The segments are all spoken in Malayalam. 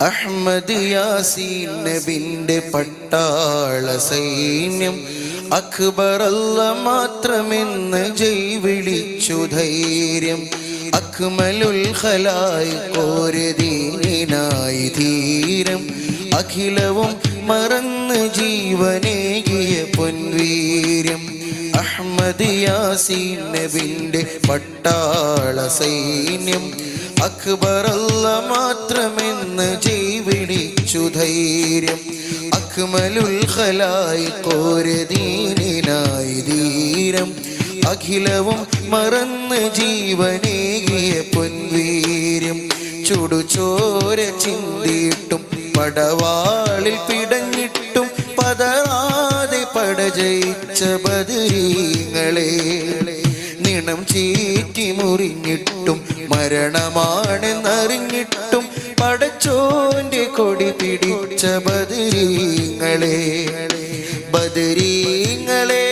അഹ്മദ് യാസീൻ നബിന്റെ പട്ടാള സൈന്യം അക്ബറല്ല മാത്രമെന്ന് ജയ് വിളിച്ചു ധൈര്യം. അക്മലുൽ ഖലായിഖോരദീനായി ധീരം അഖിലവും മറന്ന് ജീവനേകിയ പൊൻവീര്യം. അഹ്മദ് യാസീൻ നബിന്റെ പട്ടാള സൈന്യം അക്ബറല്ല മാത്രമെന്ന് ജയ് വിളിച്ചു ധൈര്യം. അക്മലുൽ ഖലായിഖോരദീനായി ധീരം അഖിലവും മറന്ന് ജീവനേകിയ പൊൻവീര്യം. ചുടുചോര ചിന്തിയിട്ടും പടവാളിൽ പിടഞ്ഞിട്ടും പതറാതെ പടജയിച്ച ബദരീങ്ങളെ, നിണം ചീറ്റി മുറിഞ്ഞിട്ടും മരണമാണെന്നറിഞ്ഞിട്ടും പടച്ചോന്റെ കൊടി പിടിച്ച ബദരീങ്ങളെ, ബദരീങ്ങളെ,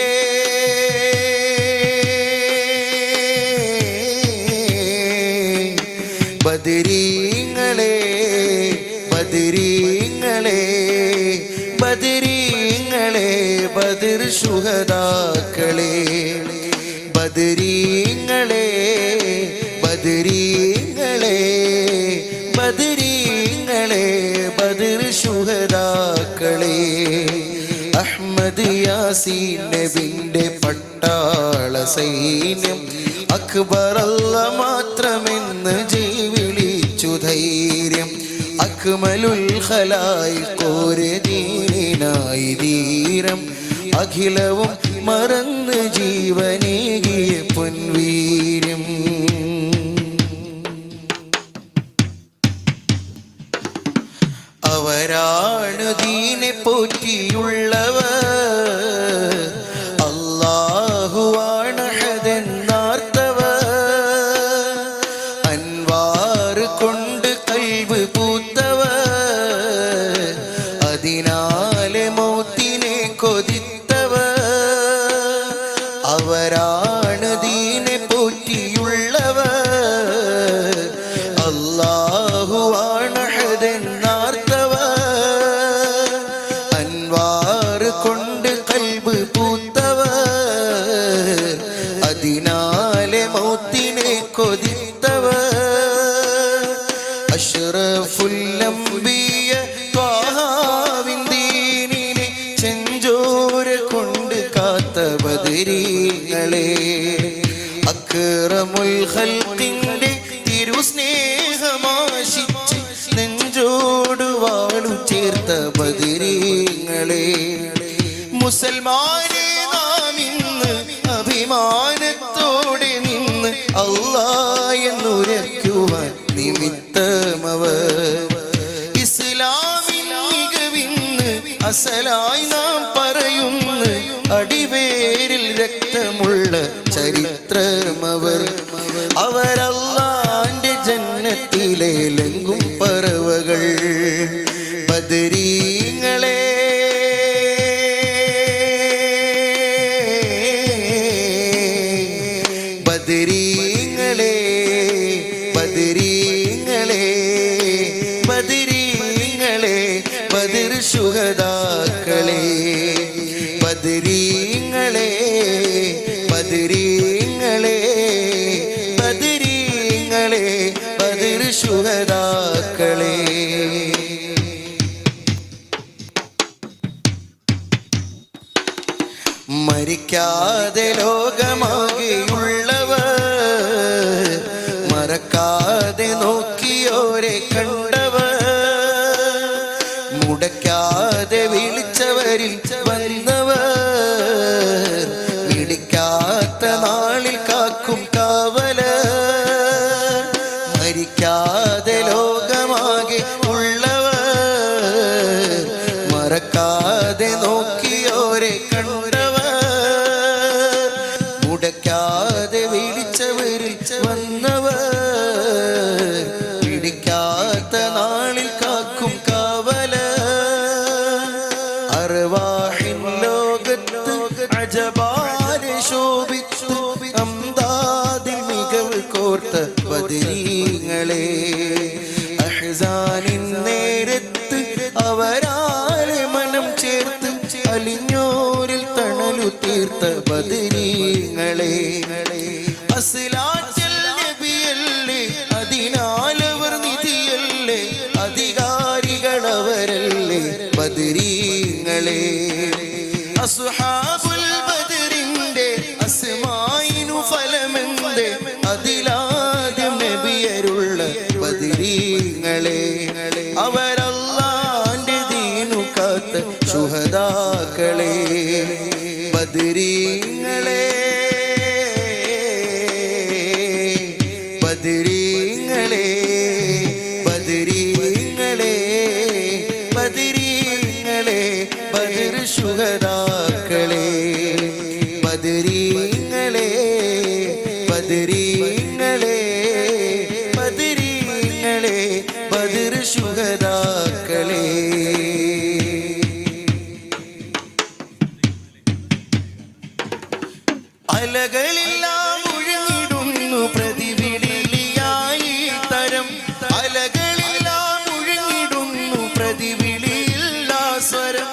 ബദരീങ്ങളെ, ബദരീങ്ങളെ, ബദരീങ്ങളെ, ബദർ ശുഹദാക്കളെ, ബദരീങ്ങളെ, ബദരീങ്ങളെ, ബദരീങ്ങളെ, ബദർ ശുഹദാക്കളെ. അഹ്മദ് യാസീൻ നബിന്റെ പട്ടാള സൈന്യം അക്ബറല്ല മാത്രമെന്ന് ജയ് വിളിച്ചു ധൈര്യം. അക്മലുൽ ഖലായിഖോരദീനായി ധീരം അഖിലവും മറന്ന് ജീവനേകിയ പൊൻവീര്യം. അവരാണ് ദീനെ പോറ്റിയുള്ളവർ, അല്ലാഹുവാണ് അഹദെന്നാർത്തവർ. അൻവാർ കൊണ്ട് കൽബ് പൂത്തവർ, അതിനാലെ മൗത്തിനെ കൊതിത്തവർ. അവരാണ് ദീനെ പോറ്റിയുള്ളവർ, അല്ലാഹുവാണ് അഹദെന്നാർത്തവർ. അൻവാർ കൊണ്ട് കൽബ് പൂത്തവർ, അതിനാലെ മൗത്തിനെ കൊതിത്തവർ. അഷ്റഫുൽ അംബിയ ത്വാഹാവിൻ ദീനിനെ ചെഞ്ചോര കൊണ്ട് കാത്ത ബദരീങ്ങളെ, അക്റമുൽ ഖൽഖിന്റെ തിരുസ്നേഹമാശിച്ച് നെഞ്ചോട് വാളു ചേർത്ത ബദരീങ്ങളെ. മുസൽമാനെ നാം ഇന്ന് അഭിമാനത്തോടെ നിന്ന് അല്ലാഹ് എന്നുരയ്ക്കുവാൻ നിമിത്തമവർ. ഇസ്ലാമിൻ മികവിന്ന് അസലായി നാം പറയുന്നു, അടിവേരിൽ രക്തമുള്ള ചരിത്രമവർ. അവരല്ലാന്റെ ജന്നത്തിലെ ലങ്കും പറവകൾ. ബദരീങ്ങളെ, ബദരീങ്ങളെ, ബദരീങ്ങളെ, ബദരീങ്ങളെ, ബദർ ശുഹദാക്കളെ, ബദരീങ്ങളെ, ബദരീങ്ങളെ, ബദരീങ്ങളെ, ബദർ ശുഹദാക്കളെ. മരിക്കാതെ ലോകമാകെയുള്ളവർ, മറക്കാതെ നോക്കിയോരെ കണ്ടവർ, മുടക്കാതെ വിളിച്ചവരിൽ വന്നവർ, വിളിക്കാത്ത നാളിൽ കാക്കും കാവലർ. മരിക്കാതെ ലോകമാകെ ഉള്ളവർ, മറക്കാതെ നോക്കിയോരെ കണ്ടവർ, മുടക്കാതെ വിളിച്ചവരിൽ വന്നവർ, പിടിക്കാത്ത നാളിൽ കാക്കും കാവലർ. അർവാഹിൻ ലോകത്ത് അജബാലെ ശോഭിച്ചു അംദാദിൽ മികവ് കോർത്ത ബദരീങ്ങളെ, അഹ്സാനിൻ നേരെ അവരല്ലാന്റെ ദീനു കാത്ത ശുഹദാക്കളെ ബദരീങ്ങളെ ബദരീങ്ങളെ ബദരീങ്ങളെ ബദരീങ്ങളെ ബദർ ശുഹദാക്കളെ ബദരീങ്ങളെ ബദരീങ്ങളെ ബദരീങ്ങളെ ബദർ ശുഹദാക്കളെ അലകളെല്ലാം ഒഴുകിടുന്നു പ്രതിവിളിയായി തരം അലകളെല്ലാം ഒഴുകിടുന്നു പ്രതിവിളിയില്ലാ സ്വരം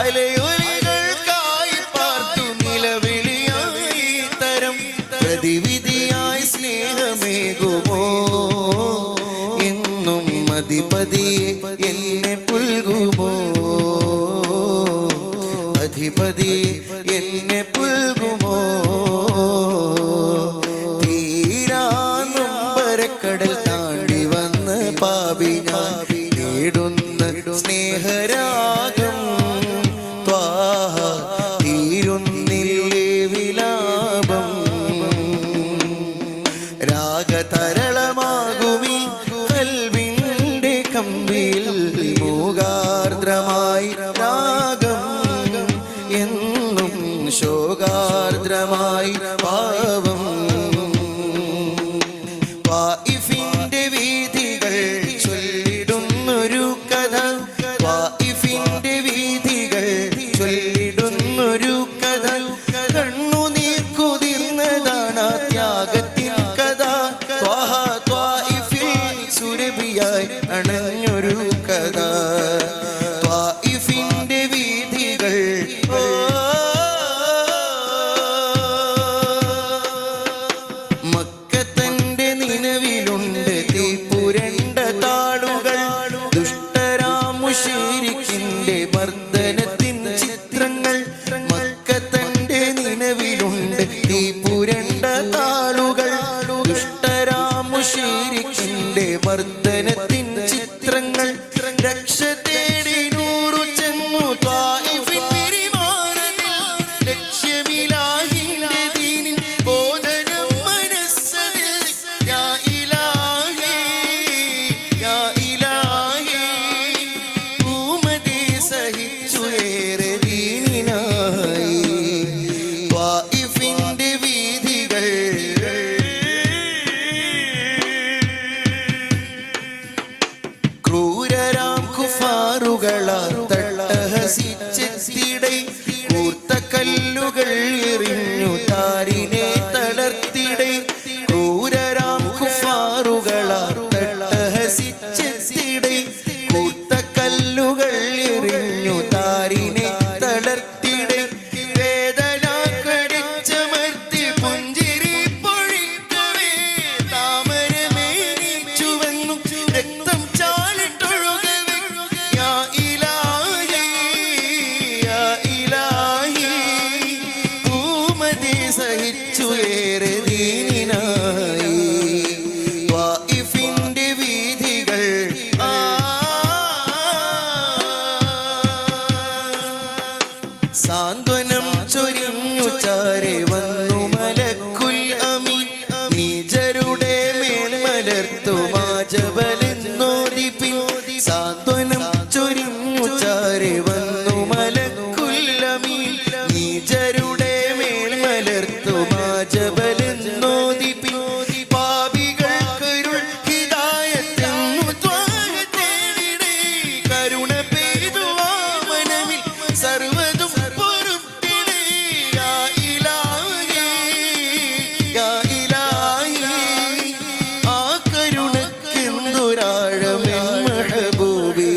അലയൊലികൾക്കായി പാർത്തു നിലവിളിയായി തരം പ്രതിവിധിയായി സ്നേഹമേകുമോ എന്നും അധിപതിയെ എന്നെ പുൽകുമോ അധിപതിയെ എന്നെ പുൽകുമോ തീരാനൊമ്പരക്കടൽ താണ്ടി വന്ന് പാപി ഞാൻ നേടുന്ന സ്നേഹരാഗം ത്വാഹ തീരുന്നില്ലേ വിലാപം രാഗതരളമാകുമീ കൽവിന്റെ കമ്പിൽ മൂകാർദ്രമായി രാഗം എന്നും ശോകാർദ്രമായി പാവം ത്വാഇഫിന്റെ വീഥികൾ ചൊല്ലിടുന്നൊരു കഥ ത്വാഇഫിന്റെ വീഥികൾ ചൊല്ലിടുന്നൊരു കഥ കണ്ണുനീർ കുതിർന്നതാണ് ത്യാഗത്തിൻ കഥ ത്വാഹ ത്വാഇഫിൽ സുരഭിയായി അണഞ്ഞൊരു കഥ ത്വാഇഫിന്റെ വീഥികൾ മക്കത്തന്റെ നിലവിലുണ്ട് തീപ്പുരണ്ട താളുകൾ ദുഷ്ടരാം മുശരിക്കിന്റെ മർദ്ദനത്തിൻ ചിത്രങ്ങൾ മക്കത്തന്റെ നിലവിലുണ്ട് തീപ്പുരണ്ട താളുകൾ ദുഷ്ടരാം മുശരിക്കിന്റെ മർദ്ദനത്തിൻ ചിത്രങ്ങൾ രക്ഷ തേടി നൂറു ചെന്നു ത്വാഇഫിൻ പിരിമാറതിൽ ലക്ഷ്യമിലാഹിന്റെ ദീനിൻ ബോധനം മനസ്സതിൽ യാ ഇലാഹി യാ ഇലാഹി ഭൂമതി സഹിച്ചു ഏറെ ദീനിനായി ത്വാഇഫിന്റെ വീഥികൾ ക്രൂരരാം കുഫാറുകളാൽ തട്ടഹസിച്ചെത്തിടൈ കൂർത്ത കല്ലുകൾ എറിഞ്ഞു താരിനെ തളർത്തിടൈ ക്രൂരരാം കുഫാറുകളാൽ തട്ടഹസിച്ചെത്തിടൈ കൂർത്ത കല്ലുകൾ എറിഞ്ഞു താരിനെ തളർത്തിടൈ വേദന കടിച്ചമർത്തി പുഞ്ചിരി പൊഴിക്കവേ താമരമേനി ചുവന്നു രക്തം ചാലിട്ടൊഴുകവേ യാ ഇലാഹി യാ ഇലാഹി ഭൂമതി സഹിച്ചു ഏറെ ദീനിനായി ത്വാഇഫിന്റെ വീഥികൾ സാന്ത്വനം ചൊരിഞ്ഞു ചാരെ വന്നു മലക്കുൽ അമീൻ നീചരുടെ മേൽ മലർത്തു മാജബലെന്നോദിപ്പിൻ സാന്ത്വനം ചൊരിഞ്ഞു ചാരെ വന്നു മലക്കുൽ അമീൻ നീചരുടെ മേൽ മലർത്തു മാജബലെന്നോദിപ്പിൻ പാപികൾക്കൊരു ഹിദായത്തെന്നു ത്വാഹ തേടിടേ കരുണ പെയ്തു വാമനമിൽ സർവ്വതും പൊറുപ്പിടേ യാ ഇലാഹി യാ ഇലാഹി ആ കരുണക്കെന്തൊരാഴമെൻ മഹബൂബി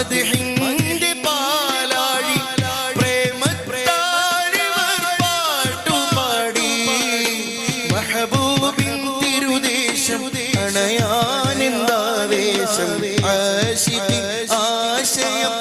മദ്ഹിന്റെ പാലാഴി പ്രേമത്താലിവർ പാട്ടുപാടി മഹബൂബിൻ തിരുദേശം അണയാനെന്താവേശം ആശിഖിൻ ആശയം